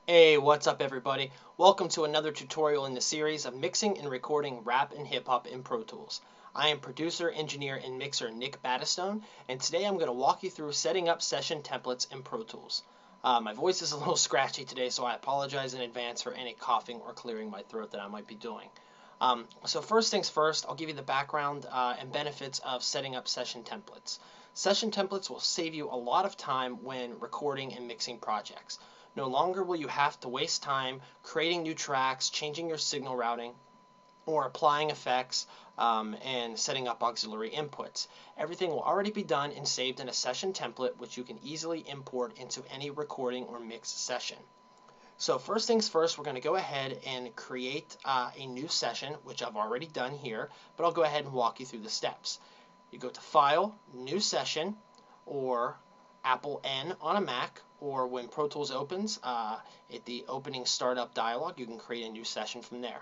Hey, what's up everybody? Welcome to another tutorial in the series of mixing and recording rap and hip hop in Pro Tools. I am producer, engineer, and mixer Nick Battistone, and today I'm going to walk you through setting up session templates in Pro Tools. My voice is a little scratchy today, so I apologize in advance for any coughing or clearing my throat that I might be doing. So first things first, I'll give you the background and benefits of setting up session templates. Session templates will save you a lot of time when recording and mixing projects. No longer will you have to waste time creating new tracks, changing your signal routing, or applying effects and setting up auxiliary inputs. Everything will already be done and saved in a session template, which you can easily import into any recording or mix session. So first things first, we're going to go ahead and create a new session, which I've already done here, but I'll go ahead and walk you through the steps. You go to File, New Session, or Apple N on a Mac, or when Pro Tools opens, at the opening startup dialog, you can create a new session from there.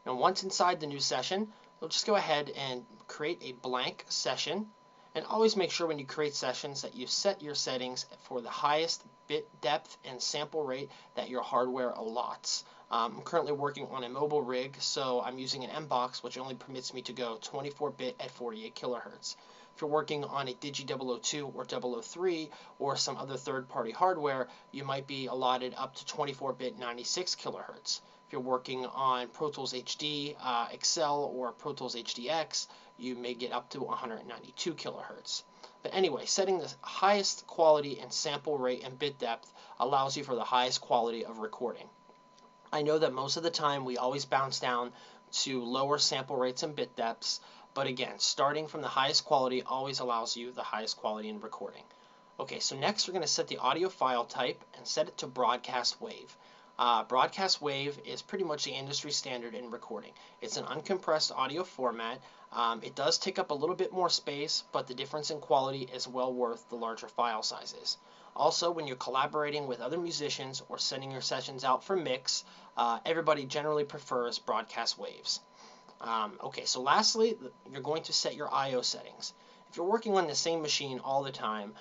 Now once inside the new session, we'll just go ahead and create a blank session, and always make sure when you create sessions that you set your settings for the highest bit depth and sample rate that your hardware allots. I'm currently working on a mobile rig, so I'm using an M-Box, which only permits me to go 24-bit at 48 kilohertz. If you're working on a Digi 002 or 003 or some other third-party hardware, you might be allotted up to 24-bit 96 kilohertz. If you're working on Pro Tools HD, Excel, or Pro Tools HDX, you may get up to 192 kilohertz. But anyway, setting the highest quality and sample rate and bit depth allows you for the highest quality of recording. I know that most of the time we always bounce down to lower sample rates and bit depths, but again, starting from the highest quality always allows you the highest quality in recording. Okay, so next we're going to set the audio file type and set it to broadcast wave. Broadcast wave is pretty much the industry standard in recording. It's an uncompressed audio format. It does take up a little bit more space, but the difference in quality is well worth the larger file sizes. Also, when you're collaborating with other musicians or sending your sessions out for mix, everybody generally prefers broadcast waves. Okay, so lastly, you're going to set your I/O settings. If you're working on the same machine all the time,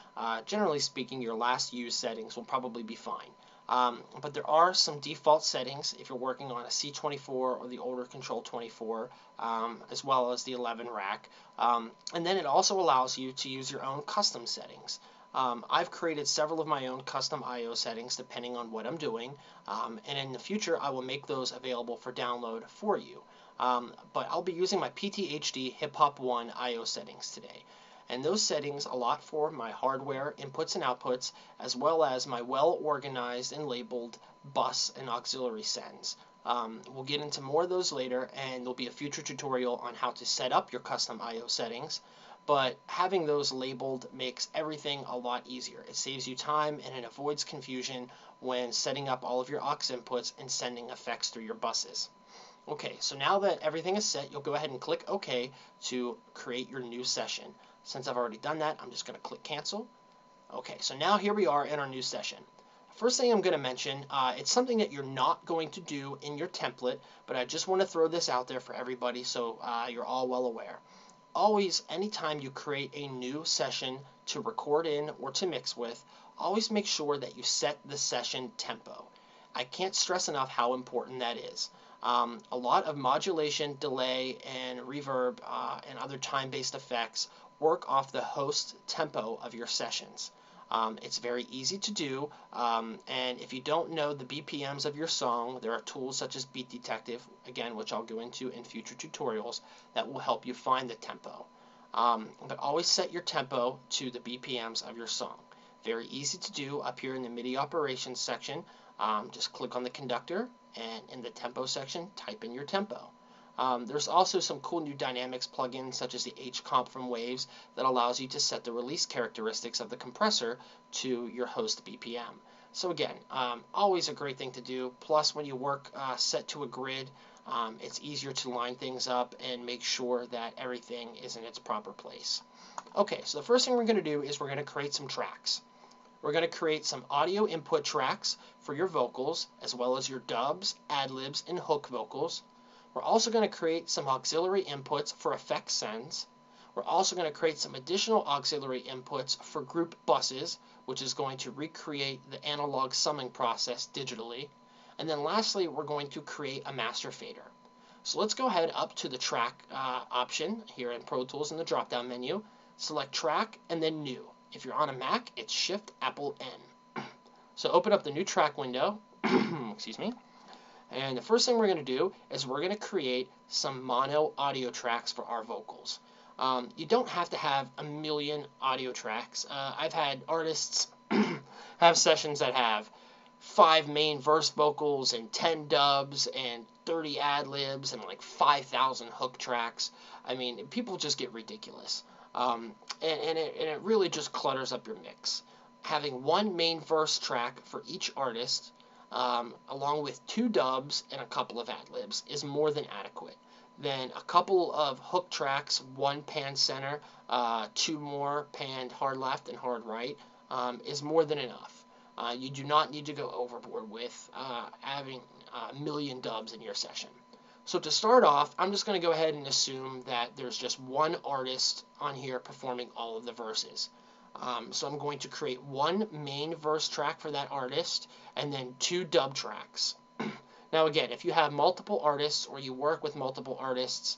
generally speaking, your last used settings will probably be fine. But there are some default settings if you're working on a C24 or the older Control 24, as well as the 11 rack. And then it also allows you to use your own custom settings. I've created several of my own custom I/O settings depending on what I'm doing, and in the future I will make those available for download for you. But I'll be using my PTHD Hip Hop 1 I/O settings today. And those settings allot for my hardware inputs and outputs, as well as my well-organized and labeled bus and auxiliary sends. We'll get into more of those later, and there'll be a future tutorial on how to set up your custom I/O settings. But having those labeled makes everything a lot easier. It saves you time and it avoids confusion when setting up all of your aux inputs and sending effects through your buses. Okay, so now that everything is set, you'll go ahead and click OK to create your new session. Since I've already done that, I'm just going to click cancel. Okay, so now here we are in our new session. First thing I'm going to mention, it's something that you're not going to do in your template, but I just want to throw this out there for everybody so you're all well aware. Always, anytime you create a new session to record in or to mix with, always make sure that you set the session tempo. I can't stress enough how important that is. A lot of modulation, delay, and reverb and other time-based effects work off the host tempo of your sessions. It's very easy to do, and if you don't know the BPMs of your song, there are tools such as Beat Detective, again, which I'll go into in future tutorials, that will help you find the tempo. But always set your tempo to the BPMs of your song. Very easy to do up here in the MIDI operations section. Just click on the conductor, and in the tempo section, type in your tempo. There's also some cool new dynamics plugins such as the H-Comp from Waves that allows you to set the release characteristics of the compressor to your host BPM. So again, always a great thing to do. Plus, when you work set to a grid, it's easier to line things up and make sure that everything is in its proper place. Okay, so the first thing we're going to do is we're going to create some tracks. We're going to create some audio input tracks for your vocals, as well as your dubs, ad-libs, and hook vocals. We're also going to create some auxiliary inputs for effect sends. We're also going to create some additional auxiliary inputs for group buses, which is going to recreate the analog summing process digitally. And then lastly, we're going to create a master fader. So let's go ahead up to the track option here in Pro Tools in the drop-down menu. Select track and then new. If you're on a Mac, it's Shift Apple N. So open up the new track window. Excuse me. And the first thing we're going to do is we're going to create some mono audio tracks for our vocals. You don't have to have a million audio tracks. I've had artists have sessions that have 5 main verse vocals and 10 dubs and 30 ad-libs and like 5,000 hook tracks. I mean, people just get ridiculous. And it really just clutters up your mix. Having one main verse track for each artist, along with 2 dubs and a couple of ad-libs, is more than adequate. Then a couple of hook tracks, 1 pan center, 2 more panned hard left and hard right, is more than enough. You do not need to go overboard with having a million dubs in your session. So to start off, I'm just going to go ahead and assume that there's just one artist on here performing all of the verses. So I'm going to create 1 main verse track for that artist and then 2 dub tracks. Now again, if you have multiple artists or you work with multiple artists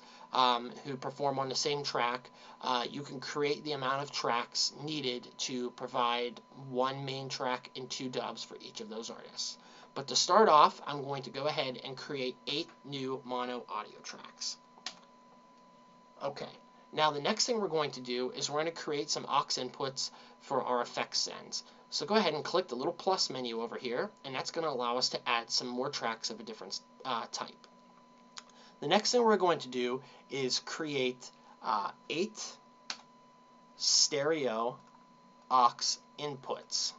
who perform on the same track, you can create the amount of tracks needed to provide 1 main track and 2 dubs for each of those artists. But to start off, I'm going to go ahead and create 8 new mono audio tracks. Okay, now the next thing we're going to do is we're going to create some aux inputs for our effects sends. So go ahead and click the little plus menu over here, and that's going to allow us to add some more tracks of a different type. The next thing we're going to do is create 8 stereo aux inputs.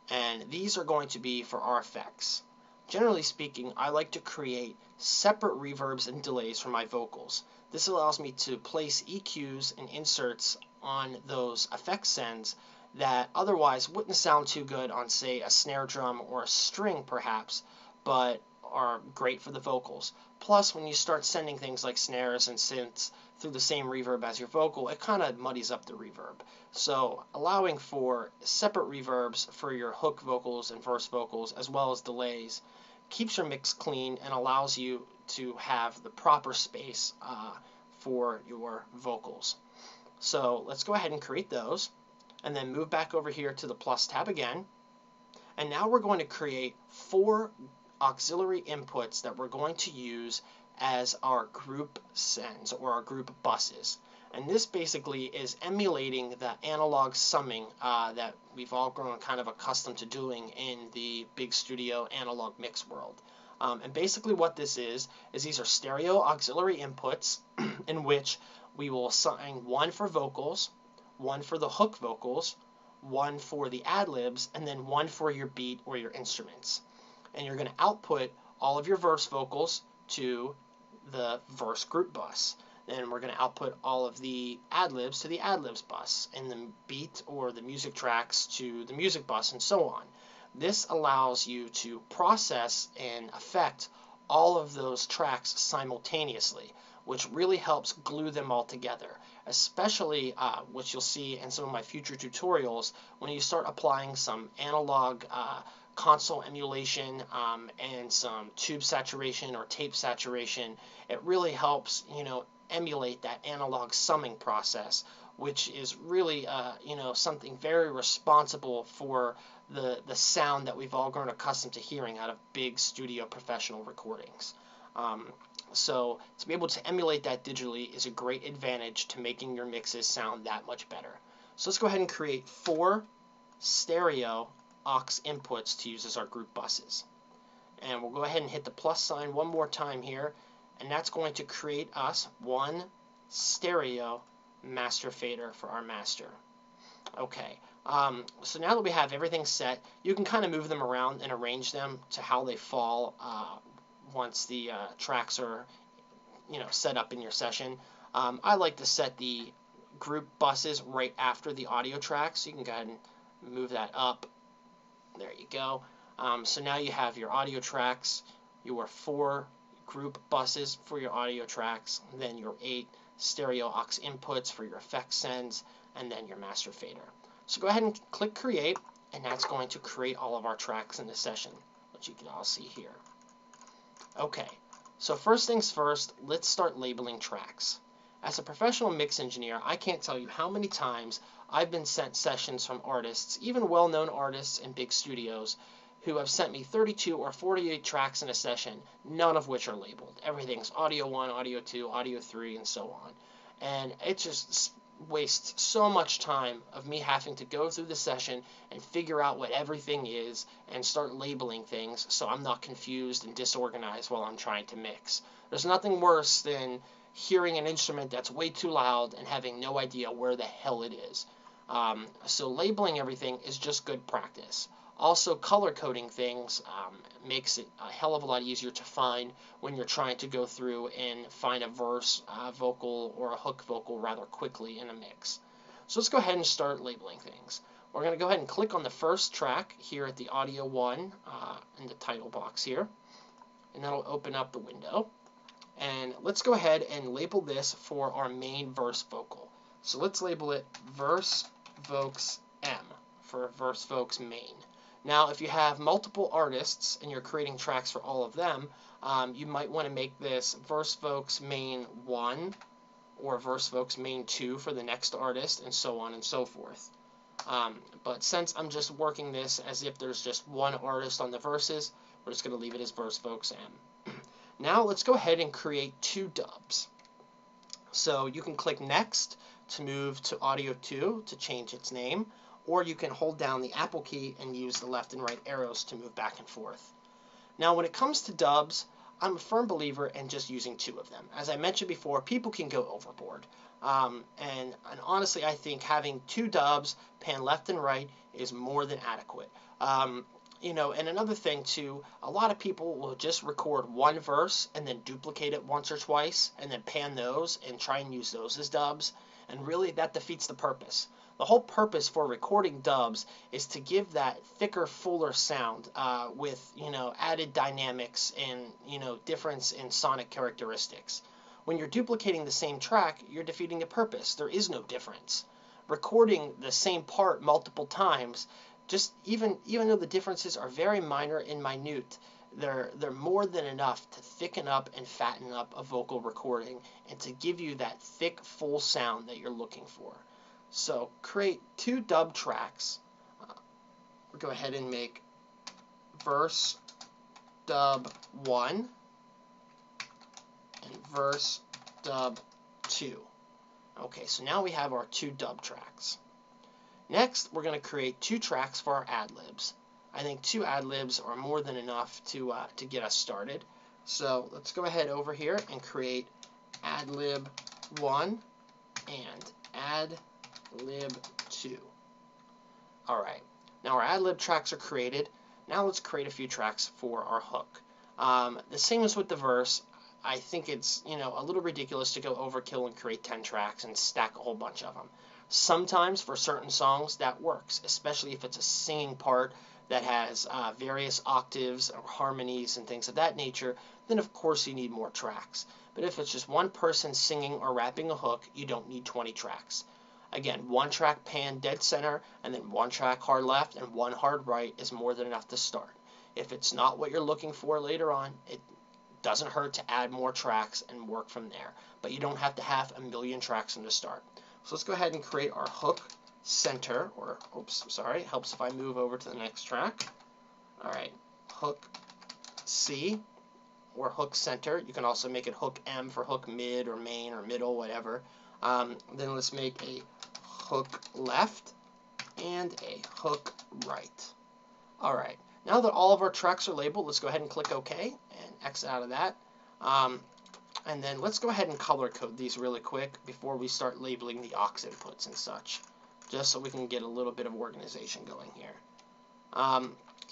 And these are going to be for our effects. Generally speaking, I like to create separate reverbs and delays for my vocals. This allows me to place EQs and inserts on those effects sends that otherwise wouldn't sound too good on, say, a snare drum or a string perhaps, but are great for the vocals. Plus, when you start sending things like snares and synths through the same reverb as your vocal, it kind of muddies up the reverb. So allowing for separate reverbs for your hook vocals and verse vocals as well as delays keeps your mix clean and allows you to have the proper space for your vocals. So let's go ahead and create those and then move back over here to the plus tab again. And now we're going to create 4 auxiliary inputs that we're going to use as our group sends or our group buses. And this basically is emulating the analog summing that we've all grown kind of accustomed to doing in the big studio analog mix world. And basically what this is these are stereo auxiliary inputs in which we will assign 1 for vocals, 1 for the hook vocals, 1 for the ad-libs, and then 1 for your beat or your instruments. And you're going to output all of your verse vocals to the verse group bus. Then we're going to output all of the ad-libs to the ad-libs bus, and the beat or the music tracks to the music bus, and so on. This allows you to process and affect all of those tracks simultaneously, which really helps glue them all together, especially which you'll see in some of my future tutorials when you start applying some analog console emulation and some tube saturation or tape saturation. It really helps, emulate that analog summing process, which is really, something very responsible for the sound that we've all grown accustomed to hearing out of big studio professional recordings. So to be able to emulate that digitally is a great advantage to making your mixes sound that much better. So let's go ahead and create 4 stereo aux inputs to use as our group buses. And we'll go ahead and hit the plus sign one more time here, and that's going to create us 1 stereo master fader for our master. Okay, so now that we have everything set, you can kind of move them around and arrange them to how they fall once the tracks are, set up in your session. I like to set the group buses right after the audio tracks, so you can go ahead and move that up. There you go. So now you have your audio tracks, your 4 group buses for your audio tracks, then your 8 stereo aux inputs for your effect sends, and then your master fader. So go ahead and click create, and that's going to create all of our tracks in the session, which you can all see here. Okay, so first things first, let's start labeling tracks. As a professional mix engineer, I can't tell you how many times I've been sent sessions from artists, even well-known artists in big studios, who have sent me 32 or 48 tracks in a session, none of which are labeled. Everything's audio 1, audio 2, audio 3, and so on. And it just wastes so much time of me having to go through the session and figure out what everything is and start labeling things so I'm not confused and disorganized while I'm trying to mix. There's nothing worse than hearing an instrument that's way too loud and having no idea where the hell it is. So labeling everything is just good practice. Also, color coding things makes it a hell of a lot easier to find when you're trying to go through and find a verse vocal or a hook vocal rather quickly in a mix. So let's go ahead and start labeling things. We're going to go ahead and click on the first track here at the audio 1 in the title box here, and that'll open up the window. And let's go ahead and label this for our main verse vocal. So let's label it verse vocals M for verse vocals main. Now, if you have multiple artists and you're creating tracks for all of them, you might want to make this verse vocals main 1 or verse vocals main 2 for the next artist, and so on and so forth. But since I'm just working this as if there's just one artist on the verses, we're just going to leave it as verse vocals M. Now let's go ahead and create 2 dubs. So you can click next to move to audio 2 to change its name, or you can hold down the Apple key and use the left and right arrows to move back and forth. Now when it comes to dubs, I'm a firm believer in just using 2 of them. As I mentioned before, people can go overboard. And honestly, I think having 2 dubs, pan left and right, is more than adequate. And another thing too, a lot of people will just record one verse and then duplicate it once or twice and then pan those and try and use those as dubs. And really that defeats the purpose. The whole purpose for recording dubs is to give that thicker, fuller sound with, added dynamics and, difference in sonic characteristics. When you're duplicating the same track, you're defeating the purpose. There is no difference. Recording the same part multiple times, just even though the differences are very minor and minute, they're more than enough to thicken up and fatten up a vocal recording and to give you that thick, full sound that you're looking for. So create 2 dub tracks. We'll go ahead and make verse dub 1 and verse dub 2. Okay, so now we have our 2 dub tracks. Next, we're going to create 2 tracks for our ad-libs. I think 2 ad-libs are more than enough to get us started. So let's go ahead over here and create ad-lib 1 and ad-lib 2. Alright, now our ad-lib tracks are created. Now let's create a few tracks for our hook. The same as with the verse. I think it's a little ridiculous to go overkill and create 10 tracks and stack a whole bunch of them. Sometimes for certain songs that works, especially if it's a singing part that has various octaves or harmonies and things of that nature, then of course you need more tracks. But if it's just one person singing or rapping a hook, you don't need 20 tracks. Again, 1 track pan dead center, and then 1 track hard left and 1 hard right is more than enough to start. If it's not what you're looking for later on, it doesn't hurt to add more tracks and work from there. But you don't have to have a million tracks from the start. So let's go ahead and create our hook center, or, helps if I move over to the next track. Alright, hook C, or hook center. You can also make it hook M for hook mid, or main, or middle, whatever. Then let's make a hook left, and a hook right. Alright, now that all of our tracks are labeled, let's go ahead and click OK, and X out of that. And then let's go ahead and color code these really quick before we start labeling the aux inputs and such, just so we can get a little bit of organization going here.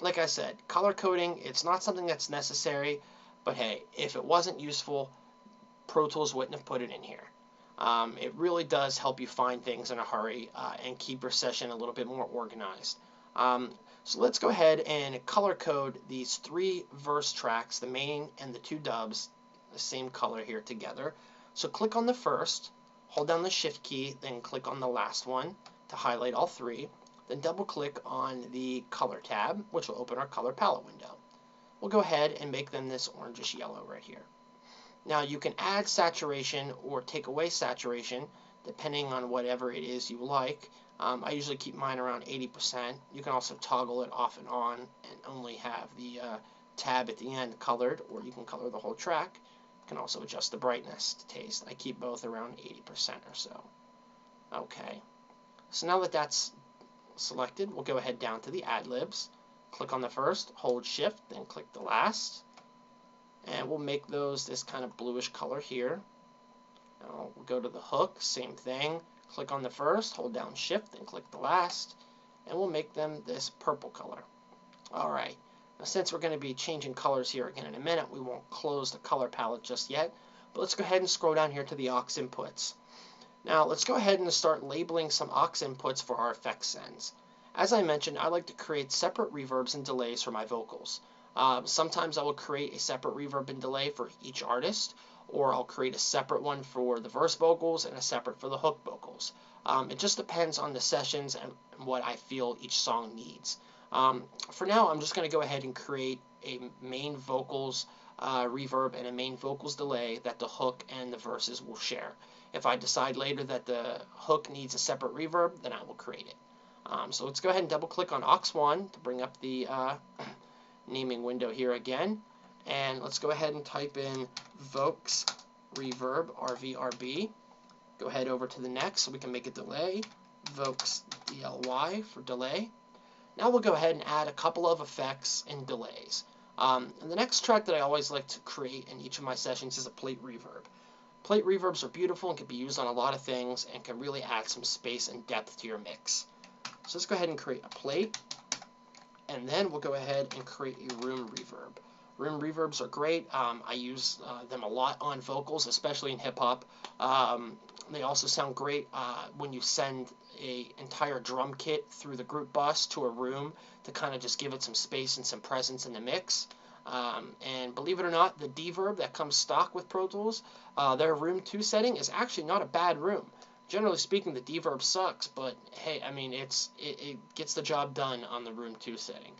Like I said, color coding, it's not something that's necessary, but hey, if it wasn't useful, Pro Tools wouldn't have put it in here. It really does help you find things in a hurry and keep your session a little bit more organized. So let's go ahead and color code these 3 verse tracks, the main and the 2 dubs, the same color here together. So click on the first, hold down the Shift key, then click on the last one to highlight all three. Then double click on the Color tab, which will open our color palette window. We'll go ahead and make them this orangish yellow right here. Now you can add saturation or take away saturation depending on whatever it is you like. I usually keep mine around 80%. You can also toggle it off and on and only have the tab at the end colored, or you can color the whole track. You can also adjust the brightness to taste. I keep both around 80% or so. Okay, so now that that's selected, we'll go ahead down to the ad-libs. Click on the first, hold Shift, then click the last. And we'll make those this kind of bluish color here. Now we'll go to the hook, same thing. Click on the first, hold down Shift, then click the last. And we'll make them this purple color. Alright, now since we're going to be changing colors here again in a minute, we won't close the color palette just yet. But let's go ahead and scroll down here to the aux inputs. Now let's go ahead and start labeling some aux inputs for our effects sends. As I mentioned, I like to create separate reverbs and delays for my vocals. Sometimes I will create a separate reverb and delay for each artist, or I'll create a separate one for the verse vocals and a separate for the hook vocals. It just depends on the sessions and what I feel each song needs. For now, I'm just going to go ahead and create a main vocals reverb and a main vocals delay that the hook and the verses will share. If I decide later that the hook needs a separate reverb, then I will create it. So let's go ahead and double click on aux 1 to bring up the naming window here again. And let's go ahead and type in Vox Reverb, RVRB. Go ahead over to the next so we can make a delay. Vox DLY for delay. Now we'll go ahead and add a couple of effects and delays. And the next track that I always like to create in each of my sessions is a plate reverb. Plate reverbs are beautiful and can be used on a lot of things and can really add some space and depth to your mix. So let's go ahead and create a plate, and then we'll go ahead and create a room reverb. Room reverbs are great. I use them a lot on vocals, especially in hip-hop. They also sound great when you send an entire drum kit through the group bus to a room to kind of just give it some space and some presence in the mix. And believe it or not, the Deverb that comes stock with Pro Tools, their room 2 setting is actually not a bad room. Generally speaking, the Deverb sucks, but hey, I mean, it gets the job done on the room 2 setting.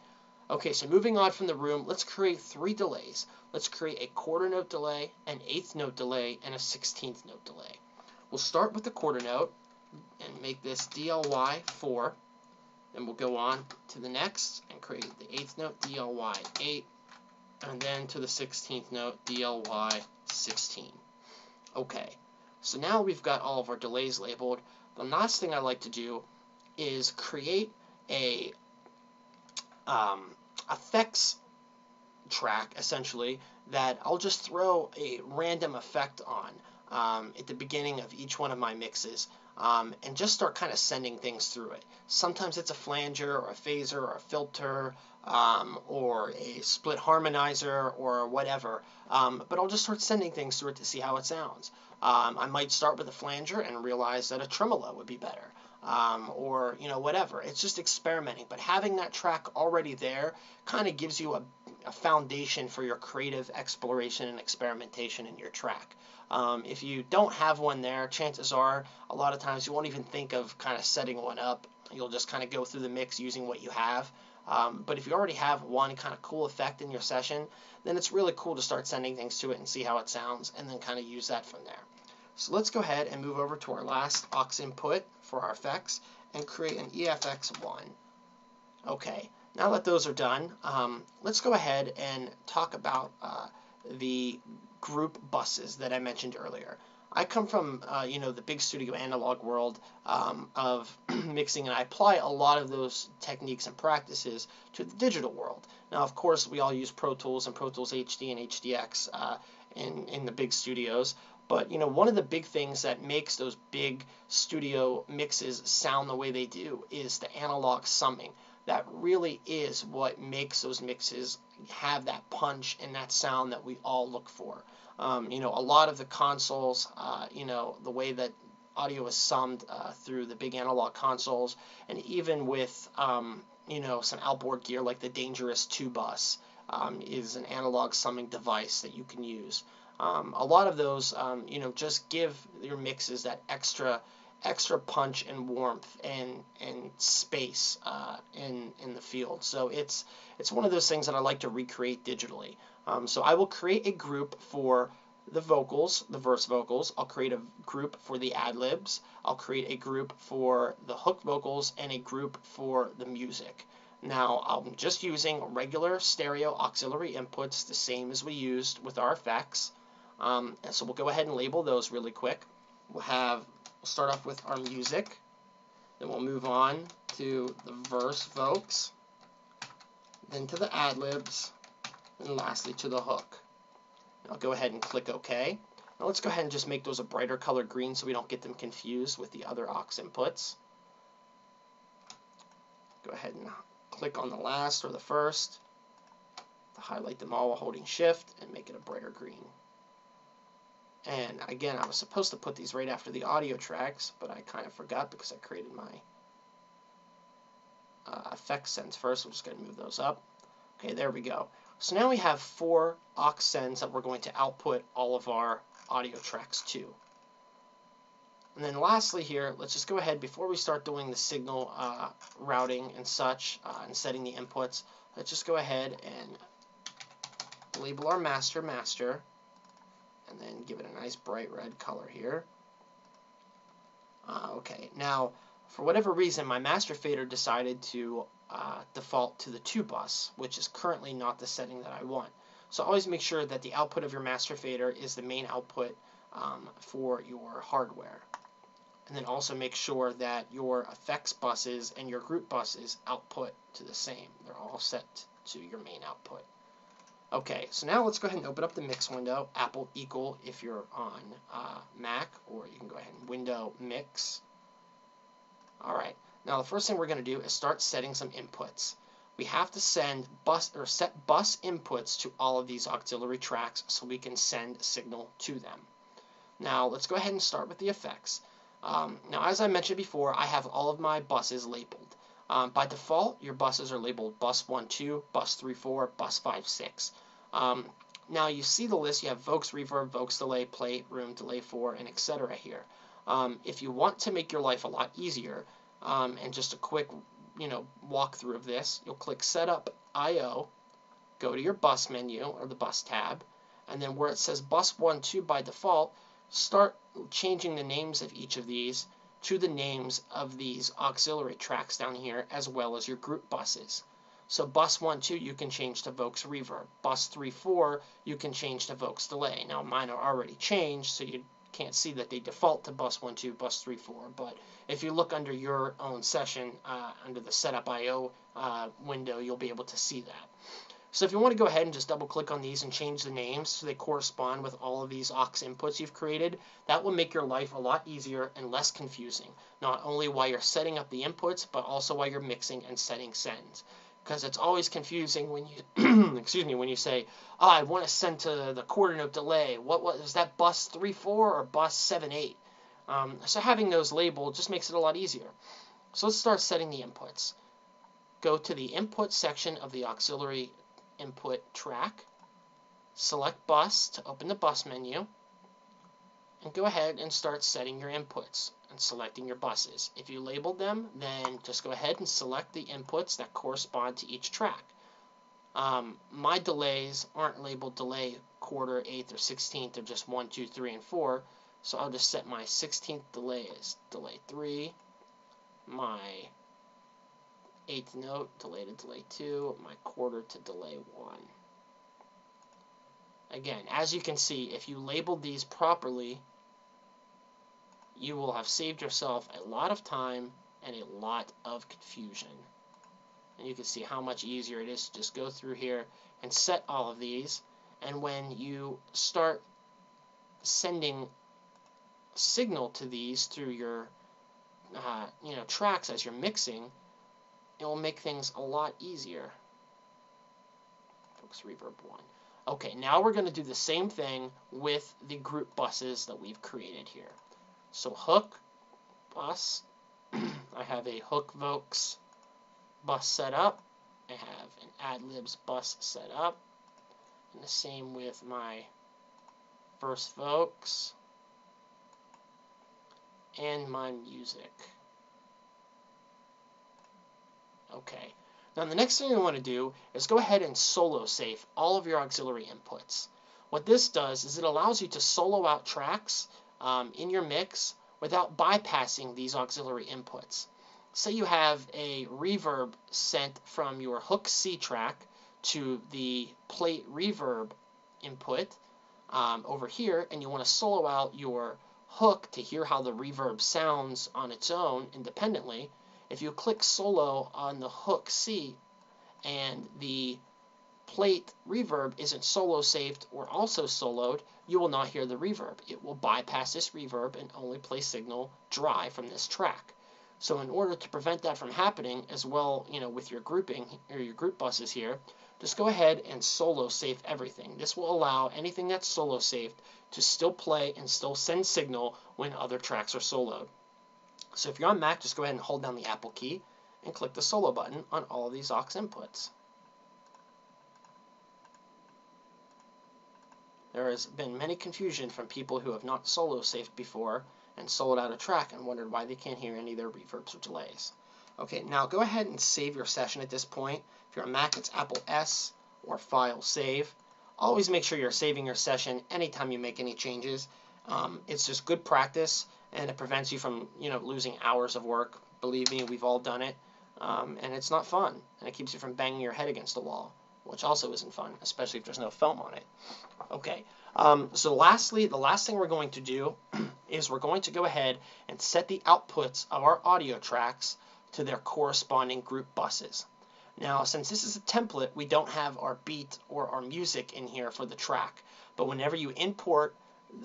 Okay, so moving on from the room, let's create 3 delays. Let's create a quarter note delay, an 8th note delay, and a 16th note delay. We'll start with the quarter note and make this DLY 4. Then we'll go on to the next and create the 8th note DLY 8, and then to the 16th note DLY 16. Okay, so now we've got all of our delays labeled. The last thing I like to do is create a effects track, essentially, that I'll just throw a random effect on at the beginning of each one of my mixes, and just start kind of sending things through it. Sometimes it's a flanger or a phaser or a filter or a split harmonizer or whatever, but I'll just start sending things through it to see how it sounds. I might start with a flanger and realize that a tremolo would be better. Or, you know, whatever. It's just experimenting. But having that track already there kind of gives you a foundation for your creative exploration and experimentation in your track. If you don't have one there, chances are a lot of times you won't even think of kind of setting one up. You'll just kind of go through the mix using what you have. But if you already have one kind of cool effect in your session, then it's really cool to start sending things to it and see how it sounds, and then kind of use that from there. So let's go ahead and move over to our last aux input for our effects and create an EFX1. Okay, now that those are done, let's go ahead and talk about the group buses that I mentioned earlier. I come from, the big studio analog world of mixing, and I apply a lot of those techniques and practices to the digital world. Now, of course, we all use Pro Tools and Pro Tools HD and HDX in the big studios. But, one of the big things that makes those big studio mixes sound the way they do is the analog summing. That really is what makes those mixes have that punch and that sound that we all look for. A lot of the consoles, the way that audio is summed through the big analog consoles, and even with, some outboard gear like the Dangerous 2 bus is an analog summing device that you can use. A lot of those, just give your mixes that extra punch and warmth and space in the field. So it's one of those things that I like to recreate digitally. So I will create a group for the vocals, the verse vocals. I'll create a group for the ad-libs. I'll create a group for the hook vocals and a group for the music. Now, I'm just using regular stereo auxiliary inputs, the same as we used with our effects. And so we'll go ahead and label those really quick. We'll start off with our music. Then we'll move on to the verse vocals, then to the ad-libs, and lastly to the hook. I'll go ahead and click OK. Now let's go ahead and just make those a brighter color green so we don't get them confused with the other aux inputs. Go ahead and click on the last or the first to highlight them all while holding Shift and make it a brighter green. And again, I was supposed to put these right after the audio tracks, but I kind of forgot because I created my effect sends first. I'm just going to move those up. Okay, there we go. So now we have 4 aux sends that we're going to output all of our audio tracks to. And then lastly here, let's just go ahead, before we start doing the signal routing and such, and setting the inputs, let's just go ahead and label our master, and then give it a nice bright red color here. Okay, now, for whatever reason, my master fader decided to default to the 2 bus, which is currently not the setting that I want. So always make sure that the output of your master fader is the main output for your hardware. And then also make sure that your effects buses and your group buses output to the same. They're all set to your main output. Okay, so now let's go ahead and open up the mix window, Apple equal if you're on Mac, or you can go ahead and window mix. Alright, now the first thing we're going to do is start setting some inputs. We have to set bus inputs to all of these auxiliary tracks so we can send signal to them. Now let's go ahead and start with the effects. Now, as I mentioned before, I have all of my buses labeled. By default, your buses are labeled bus 1, 2, bus 3, 4, bus 5, 6. Now, you see the list. You have Vox Reverb, Vox Delay, Plate, Room, Delay 4, and etc. here. If you want to make your life a lot easier, and just a quick walkthrough of this, you'll click Setup I/O, go to your bus menu, or the bus tab, and then where it says bus 1, 2 by default, start changing the names of each of these to the names of these auxiliary tracks down here, as well as your group buses. So bus 1, 2 you can change to Vox Reverb. Bus 3, 4 you can change to Vox Delay. Now mine are already changed, so you can't see that they default to bus 1, 2, bus 3, 4. But if you look under your own session, under the Setup I/O window, you'll be able to see that. So if you want to go ahead and just double click on these and change the names so they correspond with all of these aux inputs you've created, that will make your life a lot easier and less confusing, not only while you're setting up the inputs, but also while you're mixing and setting sends. Because it's always confusing when you when you say, oh, I want to send to the quarter note delay. What is that, bus 3, 4 or bus 7, 8? So having those labeled just makes it a lot easier. So let's start setting the inputs. Go to the input section of the auxiliary input track, select bus to open the bus menu, and go ahead and start setting your inputs and selecting your buses. If you labeled them, then just go ahead and select the inputs that correspond to each track. My delays aren't labeled delay quarter, eighth, or 16th. They're just 1, 2, 3, and 4. So I'll just set my 16th delay as delay 3, my 8th note, delay to delay 2, my quarter to delay 1. Again, as you can see, if you labeled these properly, you will have saved yourself a lot of time and a lot of confusion. And you can see how much easier it is to just go through here and set all of these. And when you start sending signal to these through your tracks as you're mixing, it will make things a lot easier. Vox Reverb 1. Okay, now we're going to do the same thing with the group buses that we've created here. So hook, bus, I have a hook Vox bus set up. I have an ad-libs bus set up. And the same with my verse folks, and my music. Okay. Now the next thing you want to do is go ahead and solo save all of your auxiliary inputs. What this does is it allows you to solo out tracks in your mix without bypassing these auxiliary inputs. Say you have a reverb sent from your hook C track to the plate reverb input over here, and you want to solo out your hook to hear how the reverb sounds on its own independently. If you click solo on the hook C and the plate reverb isn't solo saved or also soloed, you will not hear the reverb. It will bypass this reverb and only play signal dry from this track. So in order to prevent that from happening, as well, with your grouping or your group buses here, just go ahead and solo save everything. This will allow anything that's solo saved to still play and still send signal when other tracks are soloed. So if you're on Mac, just go ahead and hold down the Apple key and click the solo button on all of these aux inputs. There has been many confusion from people who have not solo saved before and soloed out a track and wondered why they can't hear any of their reverbs or delays. Okay, now go ahead and save your session at this point. If you're on Mac, it's Apple S or File Save. Always make sure you're saving your session anytime you make any changes. It's just good practice, and it prevents you from losing hours of work. Believe me, we've all done it, and it's not fun, and it keeps you from banging your head against the wall, which also isn't fun, especially if there's no film on it. Okay, so lastly, the last thing we're going to do is we're going to go ahead and set the outputs of our audio tracks to their corresponding group buses. Now, since this is a template, we don't have our beat or our music in here for the track, but whenever you import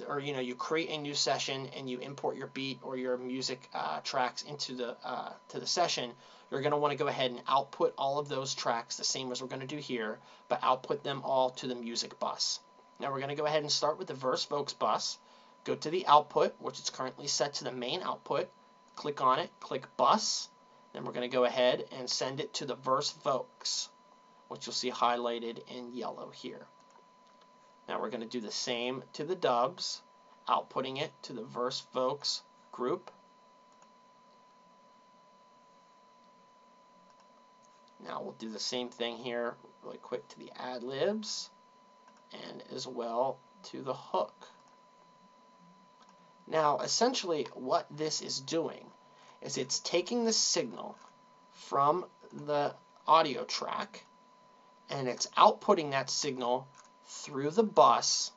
or you create a new session and you import your beat or your music tracks into the session, you're going to want to go ahead and output all of those tracks the same as we're going to do here, but output them all to the music bus. Now we're going to go ahead and start with the verse vocals bus. Go to the output, which is currently set to the main output. Click on it, click bus. Then we're going to go ahead and send it to the verse vocals, which you'll see highlighted in yellow here. Now we're going to do the same to the dubs, outputting it to the verse vocals group. Now we'll do the same thing here really quick to the ad-libs and as well to the hook. Now essentially what this is doing is it's taking the signal from the audio track and it's outputting that signal through the bus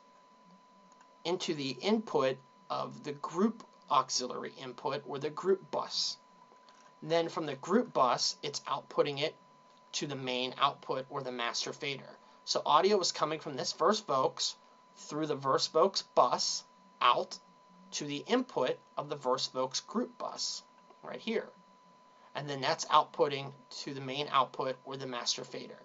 into the input of the group auxiliary input or the group bus. Then from the group bus, it's outputting it to the main output or the master fader. So audio is coming from this verse vocals through the verse vocals bus out to the input of the verse vocals group bus right here. And then that's outputting to the main output or the master fader.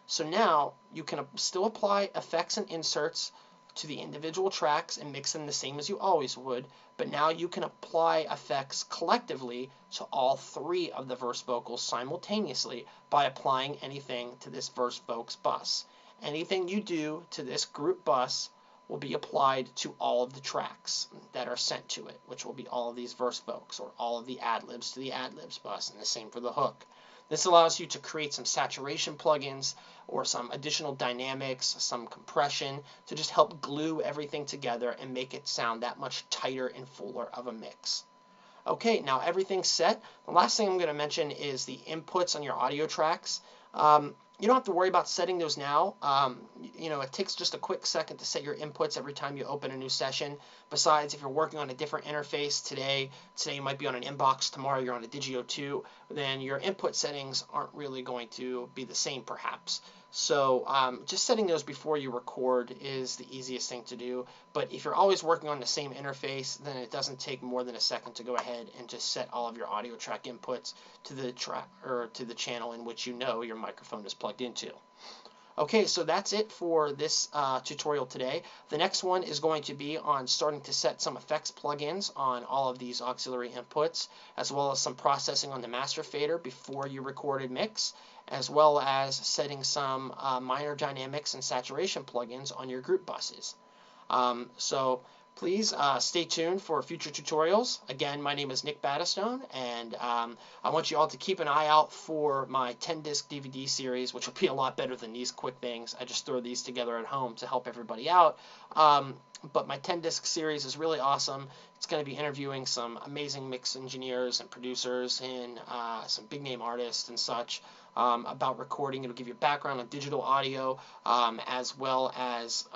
So now you can still apply effects and inserts to the individual tracks and mix them the same as you always would, but now you can apply effects collectively to all three of the verse vocals simultaneously by applying anything to this verse vocals bus. Anything you do to this group bus will be applied to all of the tracks that are sent to it, which will be all of these verse vocals or all of the ad-libs to the ad-libs bus, and the same for the hook. This allows you to create some saturation plugins or some additional dynamics, some compression to just help glue everything together and make it sound that much tighter and fuller of a mix. Okay, now everything's set. The last thing I'm going to mention is the inputs on your audio tracks. You don't have to worry about setting those now. It takes just a quick second to set your inputs every time you open a new session. Besides, if you're working on a different interface today you might be on an Inbox, tomorrow you're on a Digio 2, then your input settings aren't really going to be the same perhaps. So just setting those before you record is the easiest thing to do. But if you're always working on the same interface, then it doesn't take more than a second to go ahead and just set all of your audio track inputs to the track or to the channel in which your microphone is plugged into. Okay, so that's it for this tutorial today. The next one is going to be on starting to set some effects plugins on all of these auxiliary inputs, as well as some processing on the master fader before you recorded mix, as well as setting some minor dynamics and saturation plugins on your group buses. So please stay tuned for future tutorials. Again, my name is Nick Battistone, and I want you all to keep an eye out for my 10-disc DVD series, which will be a lot better than these quick things. I just throw these together at home to help everybody out. But my 10-disc series is really awesome. It's going to be interviewing some amazing mix engineers and producers and some big-name artists and such about recording. It'll give you a background on digital audio, as well as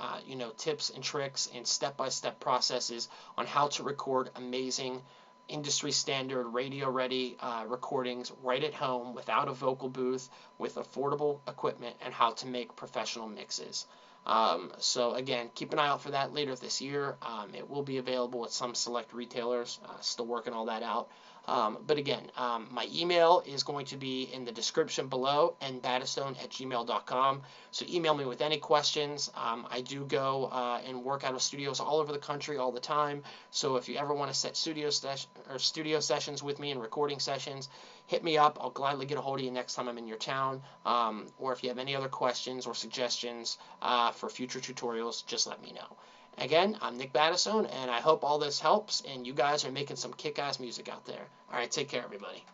tips and tricks and step-by-step processes on how to record amazing industry standard radio ready recordings right at home without a vocal booth with affordable equipment, and how to make professional mixes. So again, keep an eye out for that later this year. It will be available at some select retailers. Still working all that out. But again, my email is going to be in the description below, nbattistone@gmail.com. So email me with any questions. I do go and work out of studios all over the country all the time. So if you ever want to set studio sessions with me and recording sessions, hit me up. I'll gladly get a hold of you next time I'm in your town. Or if you have any other questions or suggestions for future tutorials, just let me know. Again, I'm Nick Battistone, and I hope all this helps, and you guys are making some kick-ass music out there. All right, take care, everybody.